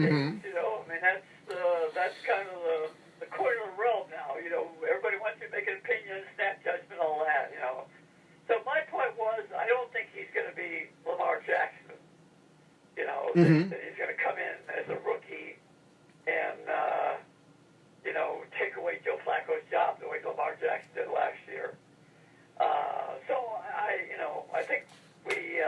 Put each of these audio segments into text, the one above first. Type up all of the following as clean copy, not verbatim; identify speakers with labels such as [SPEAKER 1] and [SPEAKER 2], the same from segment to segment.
[SPEAKER 1] takes. You know, I mean that's kind of the corner of the realm now. You know, everybody wants you to make an opinion, snap judgment, all that. You know. So my point was, I don't think he's going to be Lamar Jackson. You know, that he's going to come in as a rookie and, you know, take away Joe Flacco's job the way Lamar Jackson did last year. So I think we're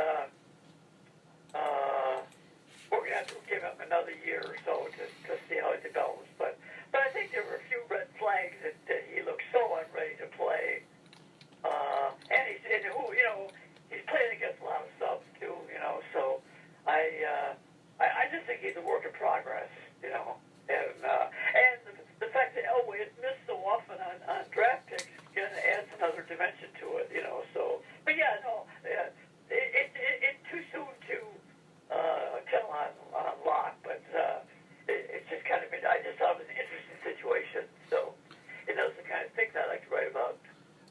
[SPEAKER 1] going to have to give him another year or so to see how it develops. But I think there were a few red flags that he looked so unready to play. He's playing against a lot of subs too, you know. So I just think he's a work in progress, you know. And the fact that Elway has missed so often on draft picks kind of adds another dimension to it, you know. So, but it's too soon to tell on Locke, but it's just kind of I just thought it was an interesting situation. So those are the kind of things I like to write about.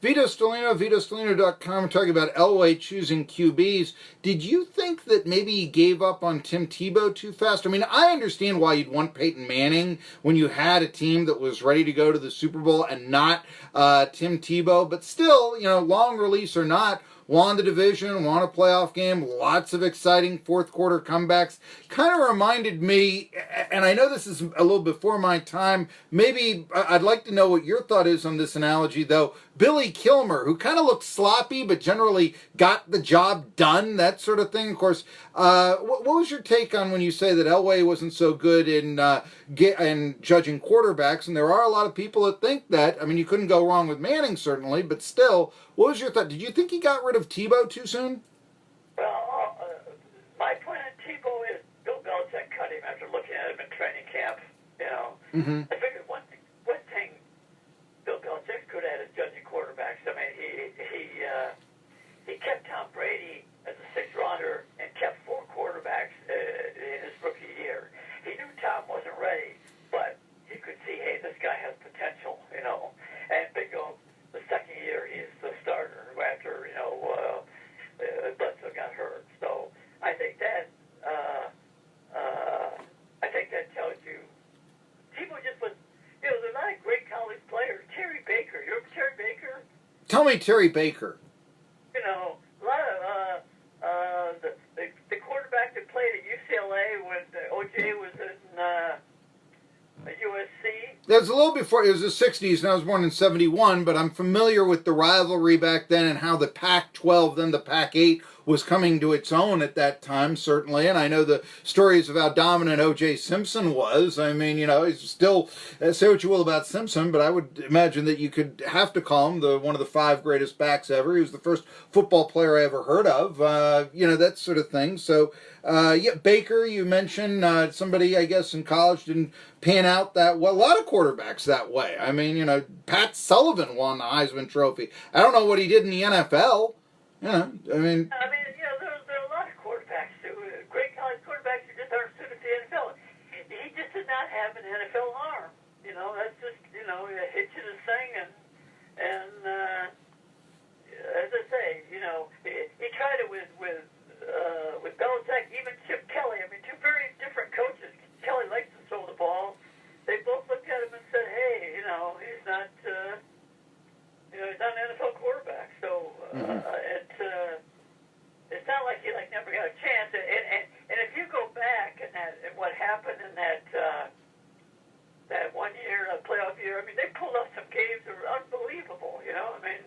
[SPEAKER 2] Vito Stellino, VitoStellino.com, talking about Elway choosing QBs. Did you think that maybe he gave up on Tim Tebow too fast? I mean, I understand why you'd want Peyton Manning when you had a team that was ready to go to the Super Bowl and not Tim Tebow, but still, you know, long release or not, won the division, won a playoff game, lots of exciting fourth quarter comebacks. Kind of reminded me, and I know this is a little before my time, maybe I'd like to know what your thought is on this analogy, though. Billy Kilmer, who kind of looked sloppy, but generally got the job done, that sort of thing. Of course, what was your take on when you say that Elway wasn't so good in judging quarterbacks? And there are a lot of people that think that. I mean, you couldn't go wrong with Manning, certainly, but still, what was your thought? Did you think he got rid of Tebow too soon?
[SPEAKER 1] Well, my point on Tebow is Bill Belichick cut him after looking at him in training camp. You know, I figured one thing Bill Belichick's good at is judging quarterbacks. I mean, he kept Tom Brady as a sixth rounder and kept four quarterbacks in his rookie year. He knew Tom wasn't ready, but he could see, hey, this guy has potential. You know, and bingo, the second year he's the starter after Bledsoe got hurt. So I think that tells you Tebow just was. You know, there's a lot of great college players. Terry Baker, you remember Terry Baker?
[SPEAKER 2] Tell me Terry Baker.
[SPEAKER 1] You know, a lot of the quarterback that played at UCLA when OJ was in USC.
[SPEAKER 2] It was a little before, it was the 60s, and I was born in 71, but I'm familiar with the rivalry back then and how the Pac-12, then the Pac-8, was coming to its own at that time, certainly, and I know the stories of how dominant O.J. Simpson was. I mean, you know, he's still, say what you will about Simpson, but I would imagine that you could have to call him one of the 5 greatest backs ever. He was the first football player I ever heard of, you know, that sort of thing. So, Baker, you mentioned somebody, I guess, in college didn't pan out that well. A lot of quarterbacks that way. I mean, you know, Pat Sullivan won the Heisman Trophy. I don't know what he did in the NFL. You know, I mean,
[SPEAKER 1] you know, there are a lot of quarterbacks too. Great college quarterbacks who just aren't suited to the NFL. He just did not have an NFL arm. You know, that's just, you know, a hitch in his thing, and as I say, you know, he tried it with Belichick, even Chip Kelly. I mean, two very different coaches. Kelly likes to throw the ball. They both looked at him and said, "Hey, you know, he's not an NFL quarterback." So it's not like he never got a chance. And if you go back and what happened in that 1 year, playoff year, I mean, they pulled off some games that were unbelievable. You know, I mean,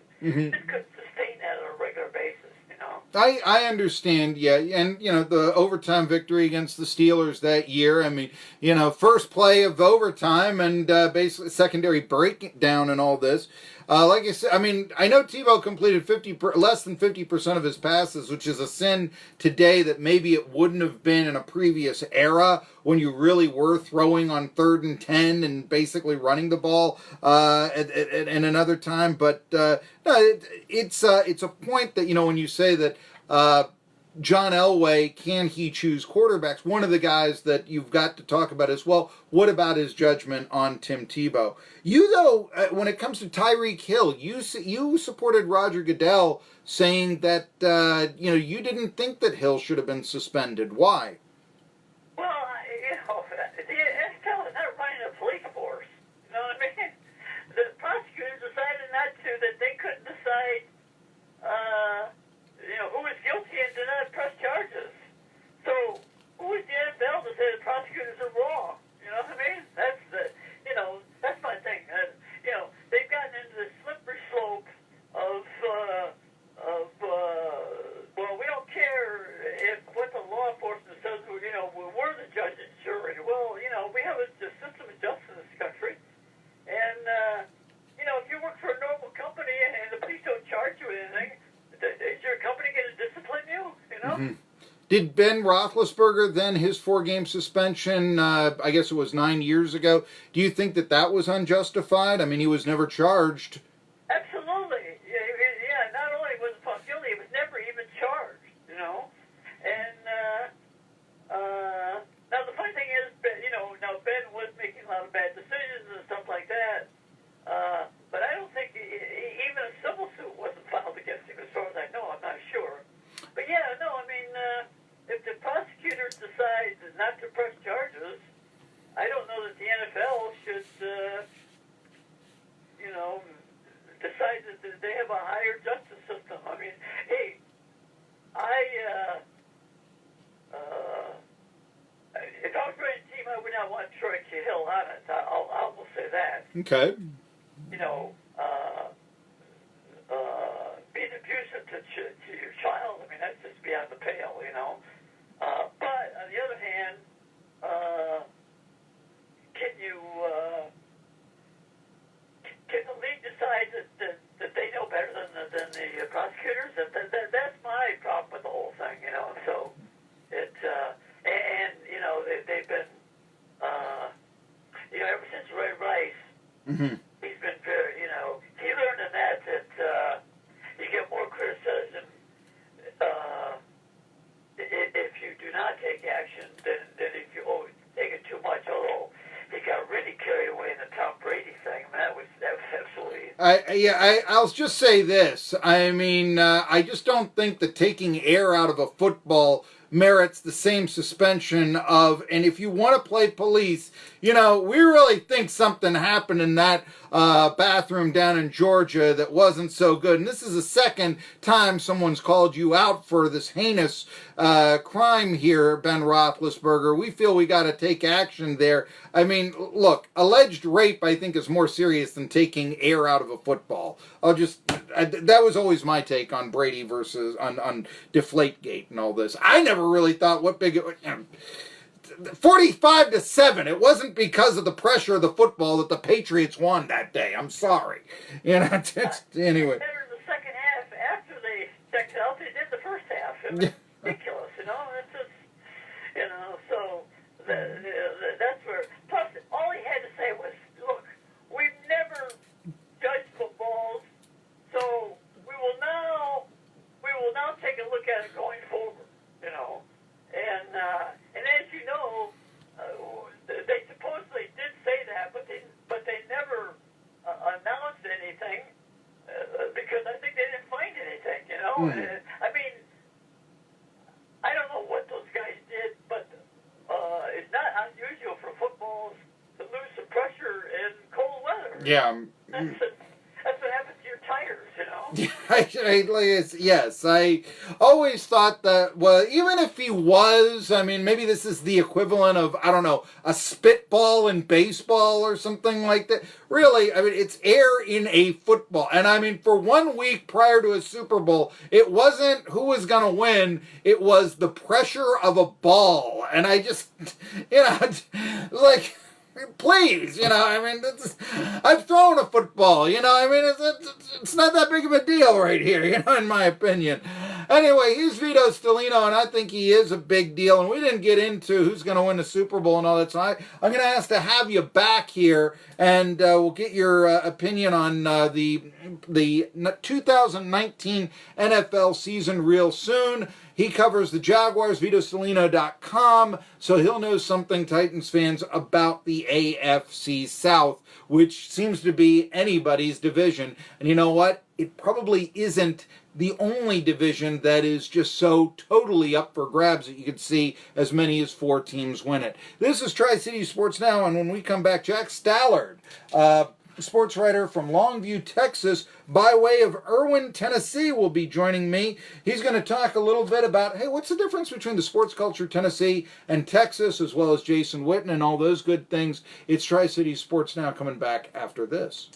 [SPEAKER 1] just couldn't sustain that on a regular basis. You know.
[SPEAKER 2] I understand, yeah, and, you know, the overtime victory against the Steelers that year, I mean, you know, first play of overtime and basically secondary breakdown and all this. Like I said, I mean, I know Tebow completed less than 50% of his passes, which is a sin today that maybe it wouldn't have been in a previous era when you really were throwing on 3rd and 10 and basically running the ball in another time. But no, it's a point that, you know, when you say that John Elway, can he choose quarterbacks? One of the guys that you've got to talk about is, well, what about his judgment on Tim Tebow? You, though, when it comes to Tyreek Hill, you supported Roger Goodell saying that, you know, you didn't think that Hill should have been suspended. Why?
[SPEAKER 1] Well, you know,
[SPEAKER 2] Did Ben Roethlisberger then, his 4-game suspension, I guess it was 9 years ago, do you think that was unjustified? I mean, he was never charged.
[SPEAKER 1] Absolutely. Yeah, not only was he found guilty, he was never even charged, you know. And now the funny thing is, now Ben was making a lot of bad decisions and stuff like that, but I don't think even a civil suit wasn't filed against him as far as I know. I'm not sure. But yeah, no, I mean, if the prosecutor decides not to press charges, I don't know that the NFL should, decide that they have a higher justice system. I mean, hey, if I was running a team, I would not want Troy Cahill on it. I will say that.
[SPEAKER 2] Okay.
[SPEAKER 1] Being abusive to your child, I mean, that's just beyond the pale, But on the other hand, can the league decide that they know better than the prosecutors? That's my problem with the whole thing, So they've been, ever since Ray Rice, he's been very, he learned in that you get more criticism if you do not take action than if you take it too much. Although he got really carried away in the Tom Brady thing. That was absolutely.
[SPEAKER 2] I'll just say this. I mean, I just don't think that taking air out of a football merits the same suspension of, and if you want to play police, we really think something happened in that bathroom down in Georgia that wasn't so good. And this is the second time someone's called you out for this heinous crime here, Ben Roethlisberger. We feel we got to take action there. I mean, look, alleged rape, I think, is more serious than taking air out of a football. That was always my take on Brady versus on Deflategate and all this. I never really thought what big it was. 45-7. It wasn't because of the pressure of the football that the Patriots won that day. I'm sorry. Anyway.
[SPEAKER 1] Better in the second half after they checked out. They did the first half. It was ridiculous, It's just, so that's where. Plus, all he had to say was, "Look, we've never judged footballs, so we will now take a look at it going forward." And as you know, they supposedly did say that, but they never announced anything because I think they didn't find anything. I mean, I don't know what those guys did, but it's not unusual for footballs to lose some pressure in cold weather.
[SPEAKER 2] Yeah.
[SPEAKER 1] That's what happens to your tires,
[SPEAKER 2] Yes, I always thought that, well, even if he was, I mean, maybe this is the equivalent of, I don't know, a spitball in baseball or something like that. Really, I mean, it's air in a football. And I mean, for 1 week prior to a Super Bowl, it wasn't who was going to win. It was the pressure of a ball. And I just, like... Please, I mean, I've thrown a football, I mean, it's not that big of a deal right here, in my opinion. Anyway, he's Vito Stellino, and I think he is a big deal, and we didn't get into who's going to win the Super Bowl and all that, so I'm going to ask to have you back here, and we'll get your opinion on the 2019 NFL season real soon. He covers the Jaguars, VitoStellino.com, so he'll know something, Titans fans, about the AFC South, which seems to be anybody's division. And you know what? It probably isn't the only division that is just so totally up for grabs that you could see as many as 4 teams win it. This is Tri-City Sports Now, and when we come back, Jack Stallard, sports writer from Longview, Texas, by way of Irwin, Tennessee, will be joining me. He's going to talk a little bit about, hey, what's the difference between the sports culture Tennessee and Texas, as well as Jason Witten and all those good things. It's Tri-City Sports Now, coming back after this.